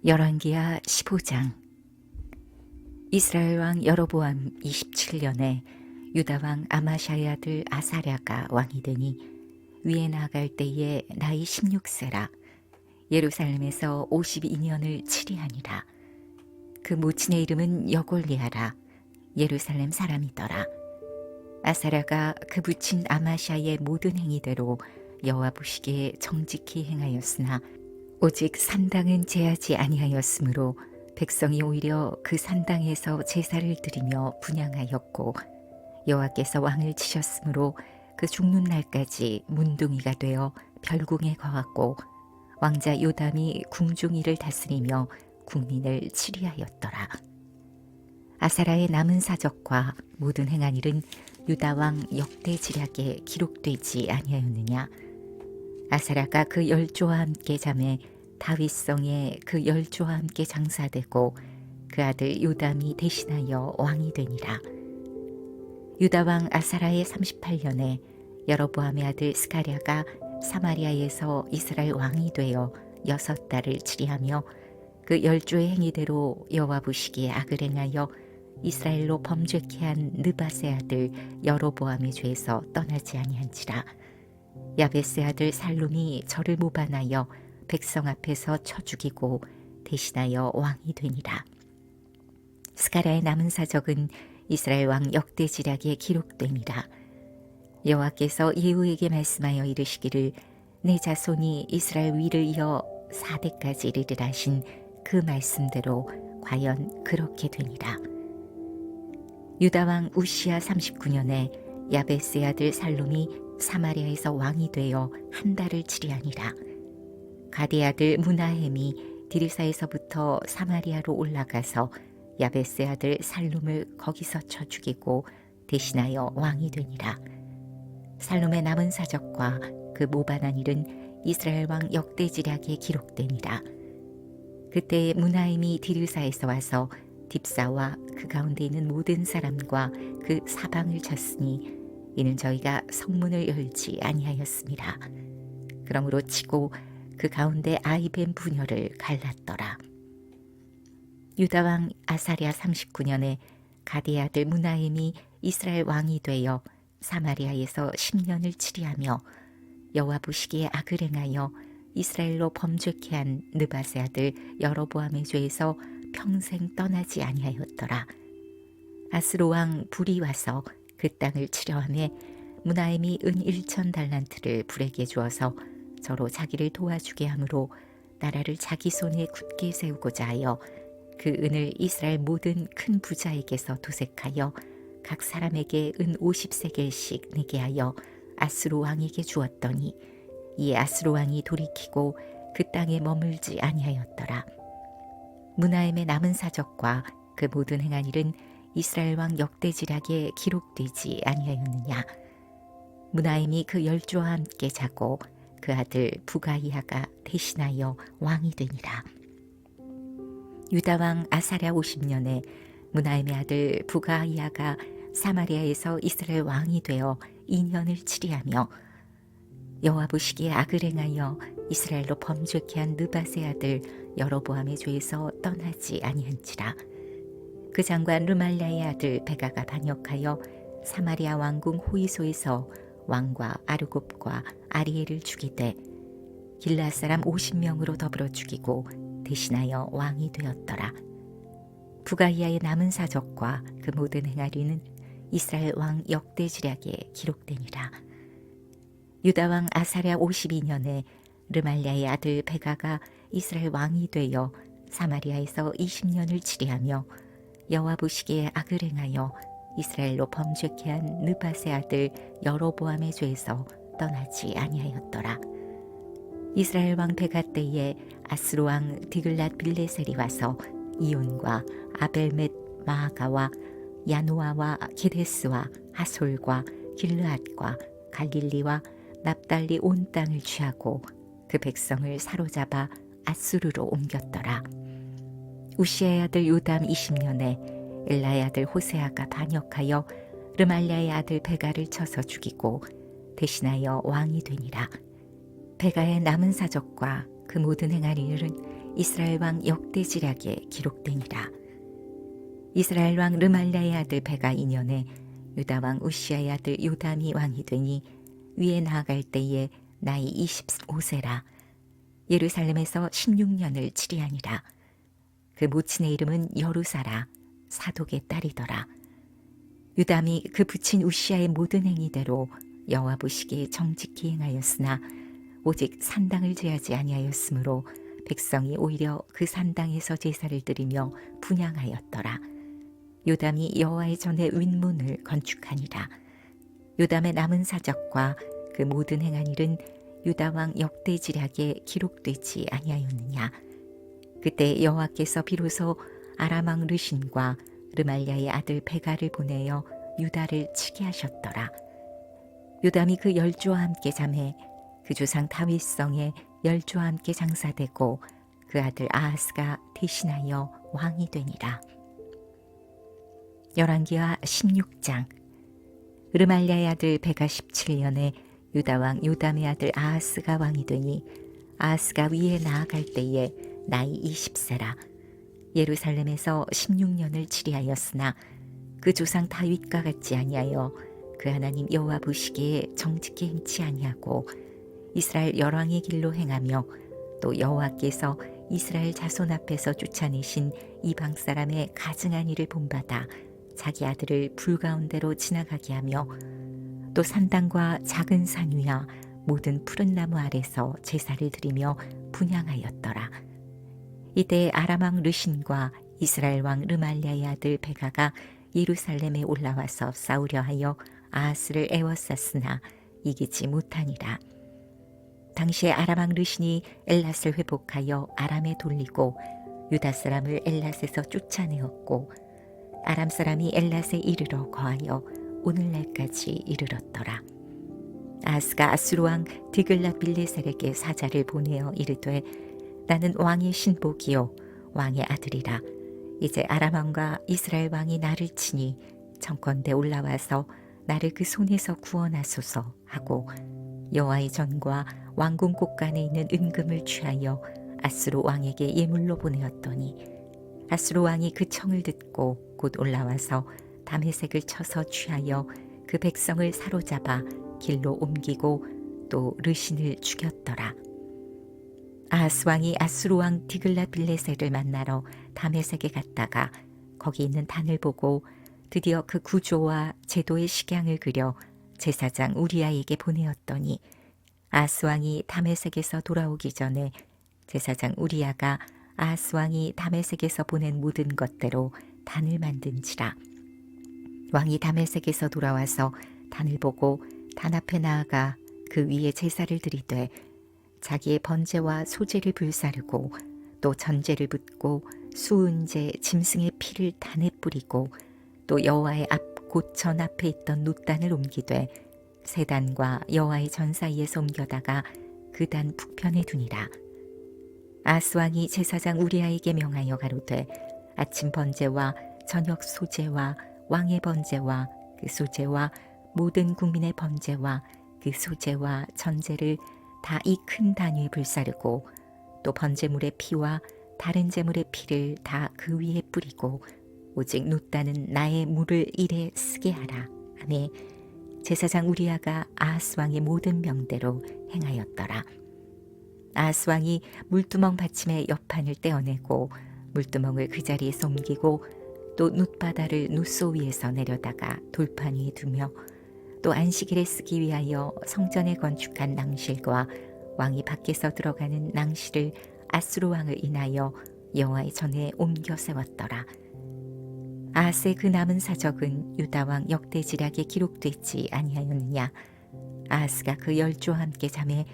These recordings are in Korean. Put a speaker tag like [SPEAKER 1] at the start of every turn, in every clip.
[SPEAKER 1] 열왕기하 15장. 이스라엘 왕 여로보암 27년에 유다 왕 아마샤의 아들 아사랴가 왕이 되니 위에 나아갈 때에 나이 16세라. 예루살렘에서 52년을 치리하니라. 그 모친의 이름은 여골리아라. 예루살렘 사람이더라. 아사랴가 그 부친 아마샤의 모든 행위대로 여호와 보시기에 정직히 행하였으나 오직 산당은 제하지 아니하였으므로 백성이 오히려 그 산당에서 제사를 드리며 분향하였고 여호와께서 왕을 치셨으므로 그 죽는 날까지 문둥이가 되어 별궁에 거하고 왕자 요담이 궁중일을 다스리며 국민을 치리하였더라. 아사랴의 남은 사적과 모든 행한 일은 유다 왕 역대지략에 기록되지 아니하였느냐. 아사랴가 그 열조와 함께 잠에 다윗성에 그 열조와 함께 장사되고 그 아들 요담이 대신하여 왕이 되니라. 유다 왕 아사랴의 38년에 여로보암의 아들 스가랴가 사마리아에서 이스라엘 왕이 되어 6달을 치리하며 그 열조의 행위대로 여호와 보시기에 악을 행하여 이스라엘로 범죄케 한 느밧의 아들 여로보암의 죄에서 떠나지 아니한지라. 야베스의 아들 살룸이 저를 모반하여 백성 앞에서 쳐 죽이고 대신하여 왕이 되니라. 스가랴의 남은 사적은 이스라엘 왕 역대지략에 기록되니라. 여호와께서 예후에게 말씀하여 이르시기를 내 자손이 이스라엘 위를 이어 4대까지 이르리라 하신 그 말씀대로 과연 그렇게 되니라. 유다 왕 우시야 39년에 야베스의 아들 살룸이 사마리아에서 왕이 되어 1달을 치리하니라. 가디의 아들 무나헴이 디르사에서부터 사마리아로 올라가서 야베스의 아들 살룸을 거기서 쳐 죽이고 대신하여 왕이 되니라. 살룸의 남은 사적과 그 모반한 일은 이스라엘 왕 역대지략에 기록되니라. 그때 무나임이 디르사에서 와서 딥사와 그 가운데 있는 모든 사람과 그 사방을 쳤으니 이는 저희가 성문을 열지 아니하였습니다. 그러므로 치고 그 가운데 아이벤 부녀를 갈랐더라. 유다 왕 아사랴 39년에 가디의 아들 무나임이 이스라엘 왕이 되어 사마리아에서 10년을 치리하며 여호와 보시기에 악을 행하여 이스라엘로 범죄케 한 느밧의 아들 여로보암의 죄에서 평생 떠나지 아니하였더라. 아스로 왕 불이 와서 그 땅을 치려하며 무나임이 은 1,000달란트를 불에게 주어서 저로 자기를 도와주게 하므로 나라를 자기 손에 굳게 세우고자 하여 그 은을 이스라엘 모든 큰 부자에게서 도색하여 각 사람에게 은 50세겔씩 내게 하여 아스로 왕에게 주었더니 이 아스로 왕이 돌이키고 그 땅에 머물지 아니하였더라. 무나임의 남은 사적과 그 모든 행한 일은 이스라엘 왕 역대지략에 기록되지 아니하였느냐. 무나임이 그 열조와 함께 자고 그 아들 부가이아가 대신하여 왕이 되니라. 유다 왕 아사랴 50년에 무나임의 아들 부가이아가 사마리아에서 이스라엘 왕이 되어 2년을 치리하며 여호와 보시기에 악을 행하여 이스라엘로 범죄케 한 느밧의 아들 여로보암의 죄에서 떠나지 아니한지라. 그 장관 르말랴의 아들 베가가 반역하여 사마리아 왕궁 호이소에서 왕과 아르곱과 아리엘을 죽이되 길라 사람 50명으로 더불어 죽이고 대신하여 왕이 되었더라. 부가이아의 남은 사적과 그 모든 행하리는 이스라엘 왕 역대지략에 기록되니라. 유다 왕 아사랴 52년에 르말랴의 아들 베가가 이스라엘 왕이 되어 사마리아에서 20년을 치리하며 여호와 보시기에 악을 행하여 이스라엘로 범죄케 한 느밧의 아들 여로보암의 죄에서 떠나지 아니하였더라. 이스라엘 왕 베가 때에 아스로 왕 디글랏 빌레셀이 와서 이온과 아벨멧 마아가와 야노아와 게데스와 하솔과 길르앗과 갈릴리와 납달리 온 땅을 취하고 그 백성을 사로잡아 아수르로 옮겼더라. 우시아의 아들 요담 20년에 엘라의 아들 호세아가 반역하여 르말랴의 아들 베가를 쳐서 죽이고 대신하여 왕이 되니라. 베가의 남은 사적과 그 그 모든 행한 일은 이스라엘 왕 역대지략에 기록되니라. 이스라엘 왕 르말랴의 아들 베가 2년에 유다 왕 우시아의 아들 요담이 왕이 되니 위에 나아갈 때에 나이 25세라. 예루살렘에서 16년을 치리하니라. 그 모친의 이름은 여루사라. 사독의 딸이더라. 유담이 그 부친 우시아의 모든 행위대로 여호와 보시기에 정직히 행하였으나 오직 산당을 제하지 아니하였으므로 백성이 오히려 그 산당에서 제사를 드리며 분향하였더라. 요담이 여호와의 전에 윗문을 건축하니라. 요담의 남은 사적과 그 모든 행한 일은 유다 왕 역대지략에 기록되지 아니하였느냐. 그때 여호와께서 비로소 아람 왕 르신과 르말랴의 아들 베가를 보내어 유다를 치게 하셨더라. 요담이 그 열조와 함께 잠해 그 조상 다윗성에 열조와 함께 장사되고 그 아들 아하스가 대신하여 왕이 되니라. 열왕기하 16장. 르말랴의 아들 베가 17년에 유다 왕 요담의 아들 아하스가 왕이 되니 아하스가 위에 나아갈 때에 나이 20세라. 예루살렘에서 16년을 치리하였으나 그 조상 다윗과 같지 아니하여 그 하나님 여호와 보시기에 정직히 행치 아니하고 이스라엘 열왕의 길로 행하며 또 여호와께서 이스라엘 자손 앞에서 쫓아내신 이방 사람의 가증한 일을 본받아 자기 아들을 불 가운데로 지나가게 하며 또 산당과 작은 산 위와 모든 푸른 나무 아래서 제사를 드리며 분향하였더라. 이때 아람 왕 르신과 이스라엘 왕 르말랴의 아들 베가가 예루살렘에 올라와서 싸우려 하여 아하스를 애워쌌으나 이기지 못하니라. 당시에 아람 왕 르신이 엘랏을 회복하여 아람에 돌리고 유다 사람을 엘랏에서 쫓아내었고 아람 사람이 엘랏에 이르러 거하여 오늘날까지 이르렀더라. 아하스가 아수르 왕 디글랏 빌레셀에게 사자를 보내어 이르되 나는 왕의 신복이요 왕의 아들이라. 이제 아람 왕과 이스라엘 왕이 나를 치니 정컨대 올라와서 나를 그 손에서 구원하소서 하고 여호와의 전과 왕궁 곳간에 있는 은금을 취하여 아수르 왕에게 예물로 보내었더니 아수르 왕이 그 청을 듣고 곧 올라와서 다메섹을 쳐서 취하여 그 백성을 사로잡아 길로 옮기고 또 르신을 죽였더라. 아하스 왕이 아수르 왕 디글랏 빌레셀을 만나러 다메섹에 갔다가 거기 있는 단을 보고 드디어 그 구조와 제도의 식양을 그려 제사장 우리아에게 보내었더니 아하스 왕이 다메섹에서 돌아오기 전에 제사장 우리아가 아하스 왕이 다메섹에서 보낸 모든 것대로 단을 만든지라. 왕이 다메섹에서 돌아와서 단을 보고 단 앞에 나아가 그 위에 제사를 드리되 자기의 번제와 소제를 불사르고 또 전제를 붓고 수은제 짐승의 피를 단에 뿌리고 또 여호와의 앞 곧 전 앞에 있던 놋단을 옮기되 세 단과 여호와의 전 사이에서 옮겨다가 그 단 북편에 두니라. 아하스 왕이 제사장 우리아에게 명하여 가로되 아침 번제와 저녁 소제와 왕의 번제와 그 소제와 모든 국민의 번제와 그 소제와 전제를 다 이 큰 단 위에 불사르고 또 번제물의 피와 다른 제물의 피를 다 그 위에 뿌리고 오직 놋단은 나의 물을 이래 쓰게 하라 하매 제사장 우리아가 아하스 왕의 모든 명대로 행하였더라. 아하스 왕이 물두멍 받침의 옆판을 떼어내고 물두멍을 그 자리에서 옮기고 또 놋바다를 놋소 위에서 내려다가 돌판 위에 두며 또 안식일에 쓰기 위하여 성전에 건축한 낭실과 왕이 밖에서 들어가는 낭실을 아수르 왕을 인하여 여호와의 전에 옮겨 세웠더라. 아하스의 그 남은 사적은 유다 왕 역대지략에 기록되지 아니하였느냐. 아하스가 그 열조와 함께 잠에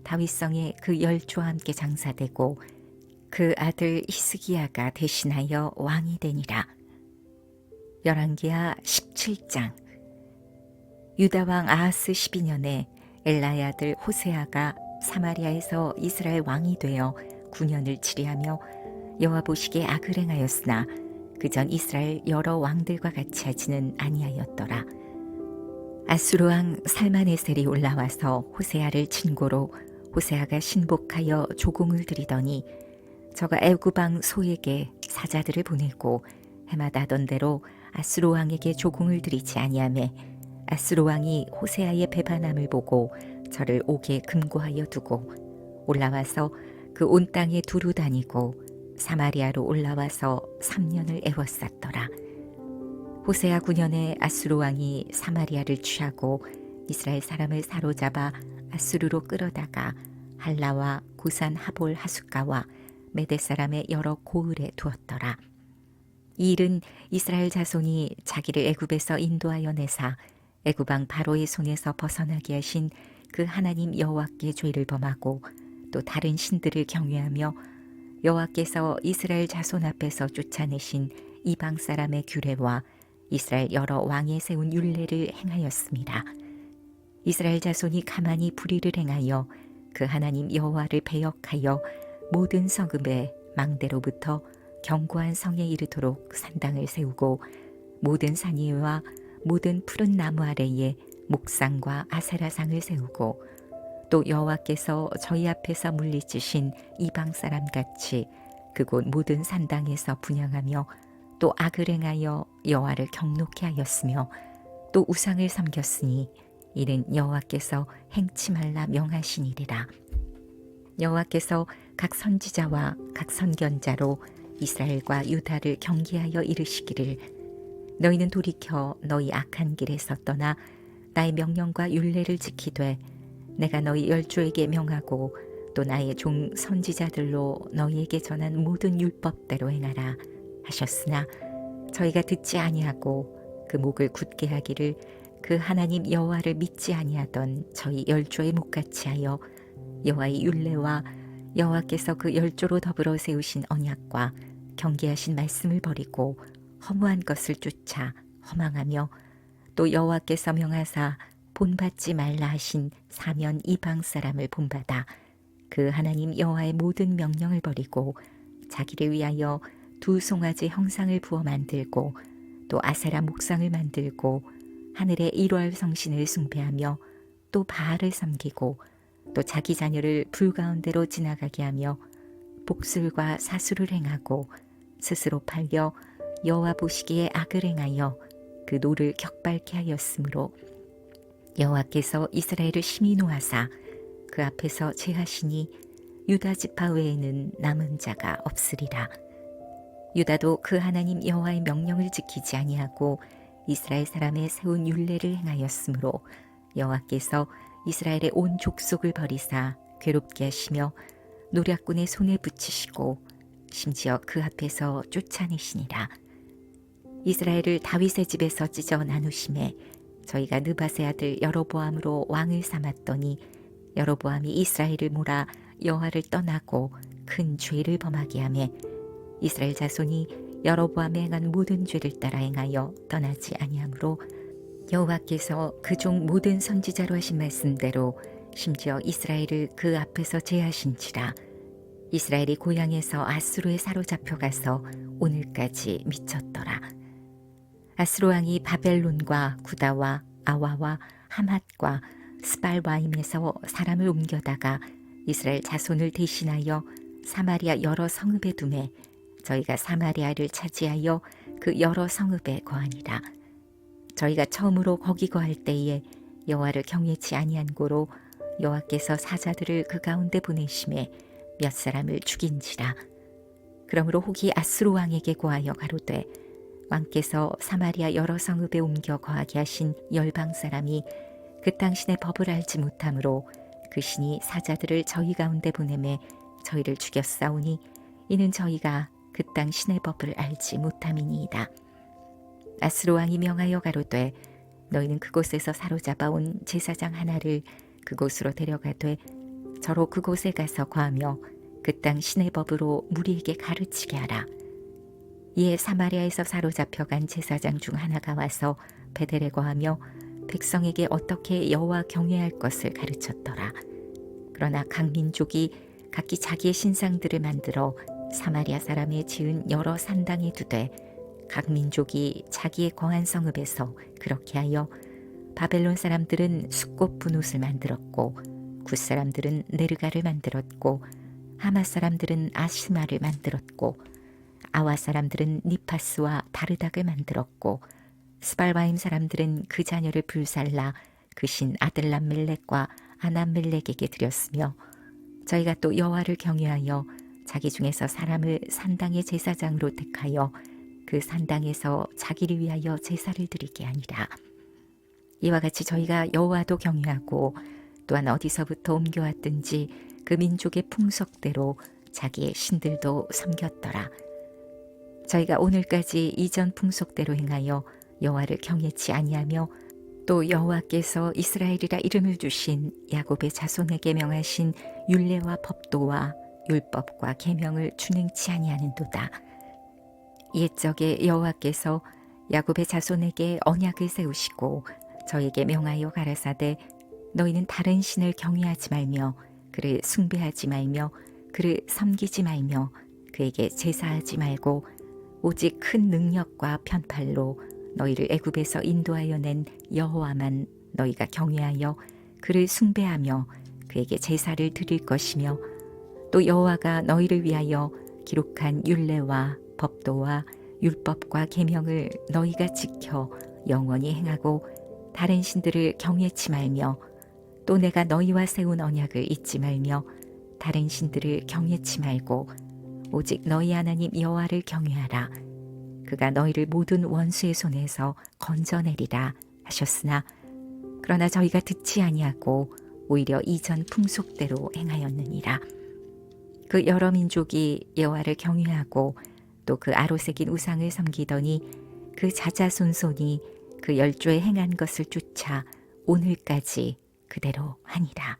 [SPEAKER 1] 다윗성에 그 열조와 함께 장사되고 그 아들 히스기야가 대신하여 왕이 되니라. 열왕기하 17장. 유다 왕 아하스 12년에 엘라의 아들 호세아가 사마리아에서 이스라엘 왕이 되어 9년을 치리하며 여호와 보시기에 악을 행하였으나 그전 이스라엘 여러 왕들과 같이 하지는 아니하였더라. 아수르 왕 살마네셀이 올라와서 호세아를 친고로 호세아가 신복하여 조공을 드리더니 저가 애굽 왕 소에게 사자들을 보내고 해마다 하던 대로 아수르 왕에게 조공을 드리지 아니하매 아수르 왕이 호세아의 배반함을 보고 저를 옥에 금고하여 두고 올라와서 그 온 땅에 두루 다니고 사마리아로 올라와서 3년을 애워쌌더라. 호세아 9년에 아수르 왕이 사마리아를 취하고 이스라엘 사람을 사로잡아 아수르로 끌어다가 할라와 고산 하볼 하숫가와 메대 사람의 여러 고을에 두었더라. 이 일은 이스라엘 자손이 자기를 애굽에서 인도하여 내사 애굽 왕 바로의 손에서 벗어나게 하신 그 하나님 여호와께 죄를 범하고 또 다른 신들을 경외하며 여호와께서 이스라엘 자손 앞에서 쫓아내신 이방 사람의 규례와 이스라엘 여러 왕에 세운 율례를 행하였습니다. 이스라엘 자손이 가만히 불의를 행하여 그 하나님 여호와를 배역하여 모든 성읍에 망대로부터 견고한 성에 이르도록 산당을 세우고 모든 산 위와 모든 푸른 나무 아래에 목상과 아세라상을 세우고 또 여호와께서 저희 앞에서 물리치신 이방 사람 같이 그곳 모든 산당에서 분향하며 또 악을 행하여 여호와를 경노케 하였으며 또 우상을 섬겼으니 이는 여호와께서 행치 말라 명하시니리라. 여호와께서 각 선지자와 각 선견자로 이스라엘과 유다를 경계하여 이르시기를 너희는 돌이켜 너희 악한 길에서 떠나 나의 명령과 율례를 지키되 내가 너희 열조에게 명하고 또 나의 종 선지자들로 너희에게 전한 모든 율법대로 행하라 하셨으나 저희가 듣지 아니하고 그 목을 굳게 하기를 그 하나님 여호와를 믿지 아니하던 저희 열조의 목같이 하여 여호와의 율례와 여호와께서 그 열조로 더불어 세우신 언약과 경계하신 말씀을 버리고 허무한 것을 쫓아 허망하며 또 여호와께서 명하사 본받지 말라 하신 사면 이방 사람을 본받아 그 하나님 여호와의 모든 명령을 버리고 자기를 위하여 두 송아지 형상을 부어 만들고 또 아세라 목상을 만들고 하늘의 일월 성신을 숭배하며 또 바알을 섬기고 또 자기 자녀를 불 가운데로 지나가게 하며 복술과 사수를 행하고 스스로 팔려 여호와 보시기에 악을 행하여 그 노를 격발케 하였으므로 여호와께서 이스라엘을 심히 노하사 그 앞에서 제하시니 유다 지파 외에는 남은 자가 없으리라. 유다도 그 하나님 여호와의 명령을 지키지 아니하고 이스라엘 사람의 세운 율례를 행하였으므로 여호와께서 이스라엘의 온 족속을 버리사 괴롭게 하시며 노략군의 손에 붙이시고 심지어 그 앞에서 쫓아내시니라. 이스라엘을 다윗의 집에서 찢어 나누심에 저희가 느밧의 아들 여로보암으로 왕을 삼았더니 여로보암이 이스라엘을 몰아 여호와를 떠나고 큰 죄를 범하게 하며 이스라엘 자손이 여로보암이 행한 모든 죄를 따라 행하여 떠나지 아니하므로 여호와께서 그 종 모든 선지자로 하신 말씀대로 심지어 이스라엘을 그 앞에서 제하신지라. 이스라엘이 고향에서 아수르에 사로잡혀 가서 오늘까지 미쳤더라. 아수르 왕이 바벨론과 구다와 아와와 하맛과 스발와임에서 사람을 옮겨다가 이스라엘 자손을 대신하여 사마리아 여러 성읍에 두매 저희가 사마리아를 차지하여 그 여러 성읍에 거하니라. 저희가 처음으로 거기 거할 때에 여호와를 경외치 아니한 고로 여호와께서 사자들을 그 가운데 보내심에 몇 사람을 죽인지라. 그러므로 혹이 아수르 왕에게 고하여 가로되 왕께서 사마리아 여러 성읍에 옮겨 거하게 하신 열방 사람이 그 당신의 법을 알지 못하므로 그 신이 사자들을 저희 가운데 보내매 저희를 죽였사오니 이는 저희가 그 당신의 법을 알지 못함이니이다. 아수르 왕이 명하여 가로되 너희는 그곳에서 사로잡아 온 제사장 하나를 그곳으로 데려가되 저로 그곳에 가서 거하며 그 땅 신의 법으로 무리에게 가르치게 하라. 이에 사마리아에서 사로잡혀간 제사장 중 하나가 와서 베델에 거하며 백성에게 어떻게 여호와 경외할 것을 가르쳤더라. 그러나 각 민족이 각기 자기의 신상들을 만들어 사마리아 사람의 지은 여러 산당에 두되 각 민족이 자기의 거한 성읍에서 그렇게 하여 바벨론 사람들은 숫꽃 분옷을 만들었고 굿 사람들은 네르가를 만들었고 하마 사람들은 아스마를 만들었고 아와 사람들은 니파스와 다르닥을 만들었고 스발바임 사람들은 그 자녀를 불살라 그 신 아들람멜렉과 아남멜렉에게 드렸으며 저희가 또 여호와를 경외하여 자기 중에서 사람을 산당의 제사장으로 택하여 그 산당에서 자기를 위하여 제사를 드리게 하니라. 이와 같이 저희가 여호와도 경외하고 또한 어디서부터 옮겨왔든지 그 민족의 풍속대로 자기의 신들도 섬겼더라. 저희가 오늘까지 이전 풍속대로 행하여 여호와를 경외치 아니하며 또 여호와께서 이스라엘이라 이름을 주신 야곱의 자손에게 명하신 율례와 법도와 율법과 계명을 준행치 아니하는도다. 옛적에 여호와께서 야곱의 자손에게 언약을 세우시고 저에게 명하여 가라사대 너희는 다른 신을 경외하지 말며 그를 숭배하지 말며 그를 섬기지 말며 그에게 제사하지 말고 오직 큰 능력과 편팔로 너희를 애굽에서 인도하여 낸 여호와만 너희가 경외하여 그를 숭배하며 그에게 제사를 드릴 것이며 또 여호와가 너희를 위하여 기록한 율례와 법도와 율법과 계명을 너희가 지켜 영원히 행하고 다른 신들을 경외치 말며 또 내가 너희와 세운 언약을 잊지 말며 다른 신들을 경외치 말고 오직 너희 하나님 여호와를 경외하라. 그가 너희를 모든 원수의 손에서 건져내리라 하셨으나 그러나 저희가 듣지 아니하고 오히려 이전 풍속대로 행하였느니라. 그 여러 민족이 여호와를 경외하고 또 그 아로새긴 우상을 섬기더니 그 자자손손이 그 열조에 행한 것을 쫓아 오늘까지 그대로 하니라.